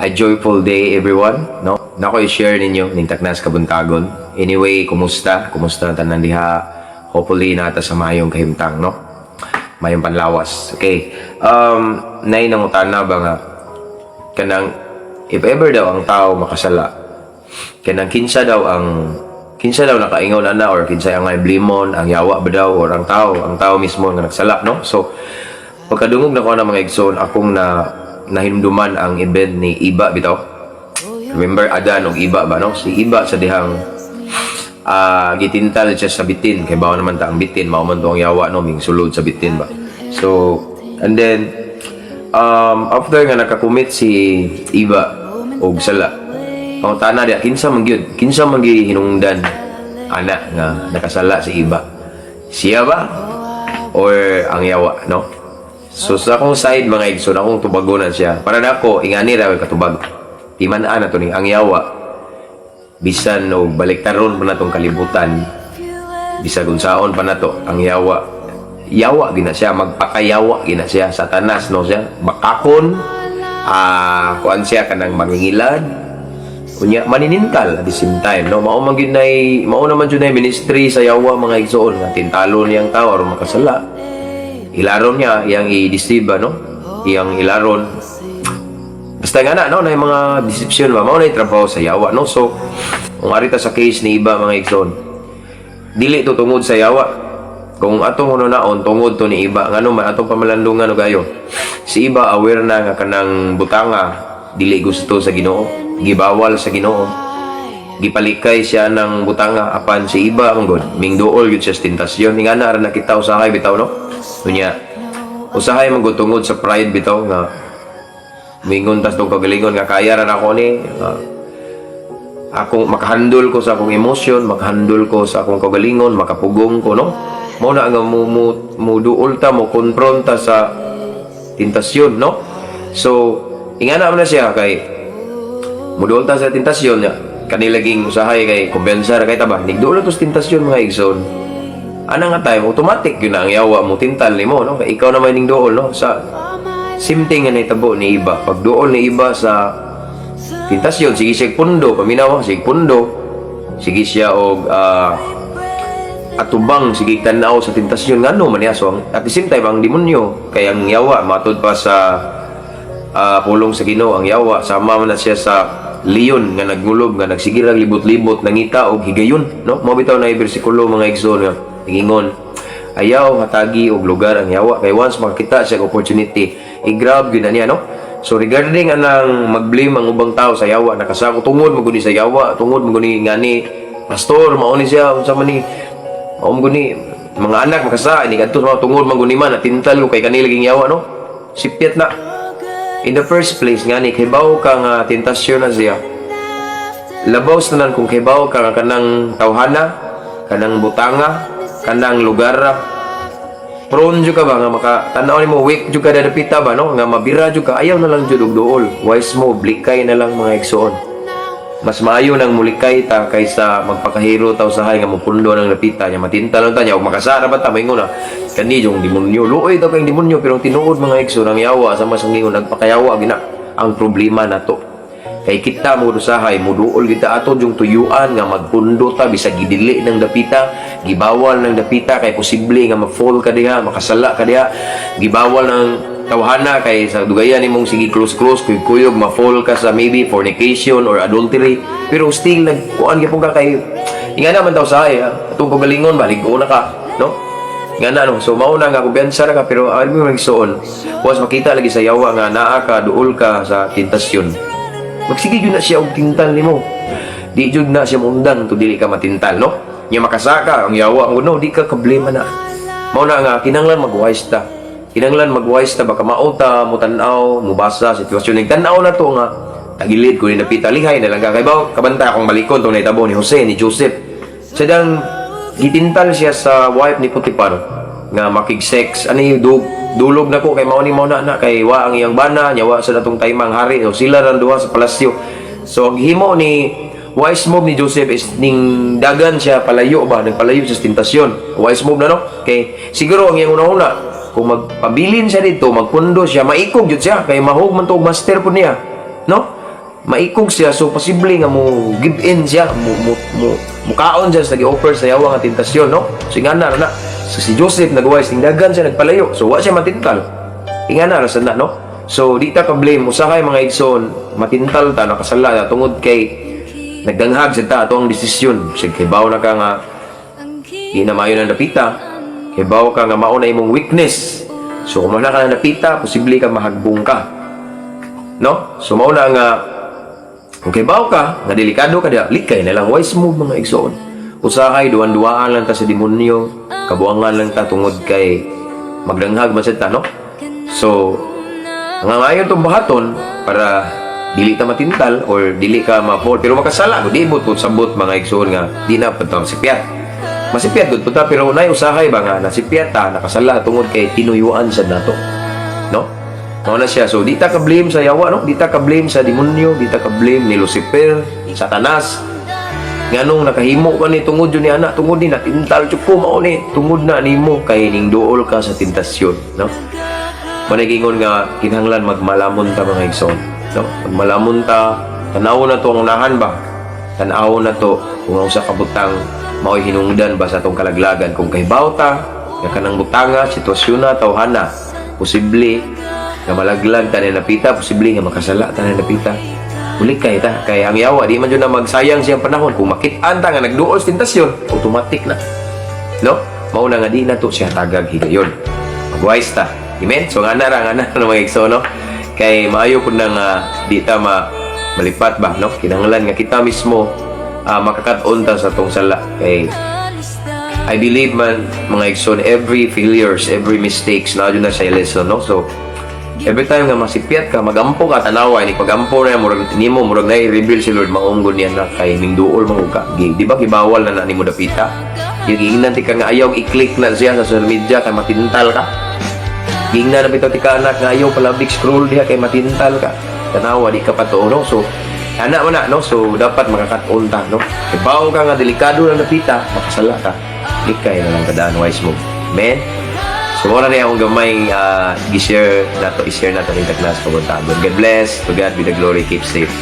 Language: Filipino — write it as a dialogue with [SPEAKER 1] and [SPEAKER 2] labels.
[SPEAKER 1] A joyful day everyone, no? Nako i-share ninyo ning taknas kabuntagon. Anyway, kumusta? Kumusta ang tanan diha? Hopefully nata sa mayong kahimtang, no? Mayong panlawas. Okay. Nay nangutana ba nga kanang if ever daw ang tao makasala, kanang kinsa daw nakaingon ana or kinsa ang blimon, ang yawa ba daw or ang tao mismo nga nagsala, no? So pagkadungog na ko na mga igsoon akong nahinumduman ang event ni Iba bitaw. Remember Adan og Iba ba, no? Si Iba sa dihang gitintal siya sa bitin kay bawo naman ta ang bitin mao man to ang yawa, no, ming sulod sa bitin ba. So and then after nga nakakumit si Iba og sala, ang tana dia kinsa man hinungdan ana nga nakasala si Iba, siya ba or ang yawa, no? So sa akong side mga igsoon, akong tubagonan siya. Para na ako, ingani raw katubag. Timanaan na to ni ang yawa. Bisan o baliktaron pa na tong kalibutan. Bisa gunsaon pa na to ang yawa. Yawa gina siya, magpakayawa gina siya. Satanas, no siya. Bakakon, kuan siya kanang mangingilad. Kunya, maninintal at the same time, no? Mao naman yun ay ministry sa yawa mga igsoon. Tintalo niyang tao or makasala. Ilaron niya, iyang i-deceive, no? Iyang ilaron. Basta nga na, no? Na yung mga deception ba? Mao na yung trabaho sa yawa, no? So, kung arita sa case ni Iba, mga igsoon, dili to tungod sa yawa. Kung atong naon, tungod to ni Iba. Nga naman, atong pamalandungan o gayo. Si Iba, aware na nga kanang butanga, dili gusto sa Ginoo. Gibawal sa Ginoo. Gipalikay siya ng butanga apan si Iba ang god ming duol gyud siya tentasyon nga na ra nakita usahay bitaw, no? Unya usahay magutungod sa pride bitaw nga mingon tas tong kagalingon nga kaya ra nako ni akong makahandle ko sa akong emosyon, makahandle ko sa akong kagalingon, makapugong ko, no? Mao na nga mo duol ta mo konfronta sa tentasyon, no? So ingana man na siya kay muduol ta sa tentasyon niya kanilaging usahay kay kumbensar kay taba nigduol tos tentasyon mga igsoon ana nga time automatic yun ang yawa mo tintal nimo, no? Kay ikaw naman ning duol, no? Sa simting nga nahitabo ni Iba pag duol ni Iba sa tentasyon sige siya pundo paminaw sige pundo sige siya og atubang sige tanaw sa tentasyon ngano man niya. So at the same time ang demonyo kay ang yawa matud pa sa pulong sa Ginoo ang yawa sama man na siya sa leon nga nagmulob nga nagsigirag libot-libot nangita og higayon, no? Mao bitaw na bersikulo mga igsoon nga ingon ayaw hatagi og lugar ang yawa kay once makakita siya og opportunity i-grab gyud niya, no? So regarding anang mag-blame ang ubang tao sa yawa nakasako tungod mo guni sa yawa tungod mo guni ngani pastor mao ni siya unsa man ni mao guni mga anak makasa ni kadto tungod man guni man natintal ko kay kanilaging yawa, no? Sipyat na in the first place nga ni kibaw ka nga tentasyon na siya labaw na kung kibaw ka nga kanang tawhana kanang butanga kanang lugar prone jud ka ba nga makatanaw nimo weak jud ka dadapita ba, no? Nga mabira jud ka ayaw na lang jud og duol wise mo blikay na lang mga igsoon mas maayo nang mulikay ta kaysa magpakahiro ta usahay nga mopundo nang napita nya matintal ta nya og makasara ba ta maingon na kani yung demonyo luoy daw kay demonyo pero tinuod mga igsoon ang yawa sa mas ngingon nagpakayawa gina ang problema nato kay kita mo usahay mo duol kita ato yung tuyuan nga magpundo ta bisag gidili ng dapita gibawal ng dapita kay posible nga ma-fall ka diha makasala ka diha gibawal ng tawhana kay sa dugayan nimong sige close kuyog ma-fall ka sa maybe fornication or adultery pero still nagkuan gyapon ka kay ingana man daw sahay atong pagalingon baligo na ka, no? Ingana, no? So mao na nga kumbiyansa na ka pero alam mo magsuon once makita lagi sa yawa nga naa ka duol ka sa tentasyon magsige jud na siya og tintal nimo di jud na siya mundang to dili ka matintal, no? Nya makasaka ang yawa mo, no? Di ka problema na mao na nga kinahanglan mag-wise ta baka mauta mo tan-aw mo basa sitwasyon ning tan-aw na to nga tagilid ko ni napita lihay na lang kay baw kabanta akong balikon tong nahitabo ni Jose ni Joseph sadang gitintal siya sa wife ni Potiphar nga makig-sex ani dulog na ko kay mao na kay wa ang iyang bana nya wa sa datong taymang hari so sila ran duha sa palasyo so ang himo ni wise move ni Joseph is ning dagan siya palayo ba nagpalayo sa tentasyon wise move na, no? Kay siguro ang iyang una kung magpabilin siya dito magpundo siya maikog jud siya kay mahog man to master po niya, no? maikog siya, so posible nga mo give in siya, mukaon siya sa gi-offer sa yawa nga tentasyon, no? So ingana na so, si Joseph nagwais ning dagan siya nagpalayo, so wa siya matintal. Ingana ra sana, no? So di ta ka blame usa kay mga igsoon, matintal ta nakasala na tungod kay nagdanghag sa ta atong desisyon. Sige kay bawo na ka nga ginamayo na napita, kay bawo ka nga mao na imong weakness. So kung wala ka na napita, posible ka mahagbong ka. No? So mao na nga kung kay bawo ka, nga delikado ka diha, likay na lang wise move mga igsoon. Usahay duwan-duaan lang ta sa demonyo, kabuangan lang ta tungod kay magdanghag man sad ta, no? So nga ngayon tong bahaton para dili ta matintal or dili ka ma-fall pero makasala di but sabot mga igsoon nga di na patang sipiat. Masipiat gud punta pero nay usahay ba nga nasipiat ta nakasala tungod kay tinuyuan sad nato. No? Mao na siya. So, di ta ka-blame sa yawa, no? Di ta ka-blame sa demonyo, di ta ka-blame ni Lucifer, Satanas. Nganong nakahimo ka ni tungod yun ni anak, tungod ni natintal ko mao ni, tungod na nimo kay ning duol ka sa tentasyon, no? Managingon nga kinahanglan magmalamon ta mga igsoon, no? Magmalamon ta, tanaw na to ang unahan ba? Tanaw na to kung usa ka butang mao'y hinungdan ba sa atong kalaglagan kung kahibaw ta, nga kanang butanga, sitwasyon na, tawhana, posible nga malaglag ta na napita, posible nga makasala ta na napita. Ulit kay ta, kay ang yawa di man jud na magsayang siyang panahon kung makit-an ta nga nagduol sa tentasyon, automatic na. No? Mao na nga di na to siya tagag higayon. Mag-wise ta. Amen? So nga na mga igsoon, no? Kay maayo pud nang di ta malipat ba, no? Kinahanglan nga kita mismo makakat-on ta sa tong sala. Kay I believe man mga igsoon, every failures, every mistakes na na sa lesson, no? So every time nga masipyat ka, magampo ka, tanawa, ni pagampo na, murag nimo, murag na i-reveal si Lord, maunggon niya na kay ning duol mahuga. Di ba kibawal na nimo dapita? Giingnan ti ka nga ayaw i-click na siya sa social media kay matintal ka. Giingnan na bitaw ti ka anak nga ayaw pala big scroll diha kay matintal ka. Tanawa di ka pa to, no? So ana mo na, no? So dapat makakat-on ta, no? Kay bawo ka nga delikado na napita, makasala ka. Likay na lang kadaan wise move. Amen. So, muna na akong gamay i-share na to rin sa class pagpunta. God bless. To God be the glory. Keep safe.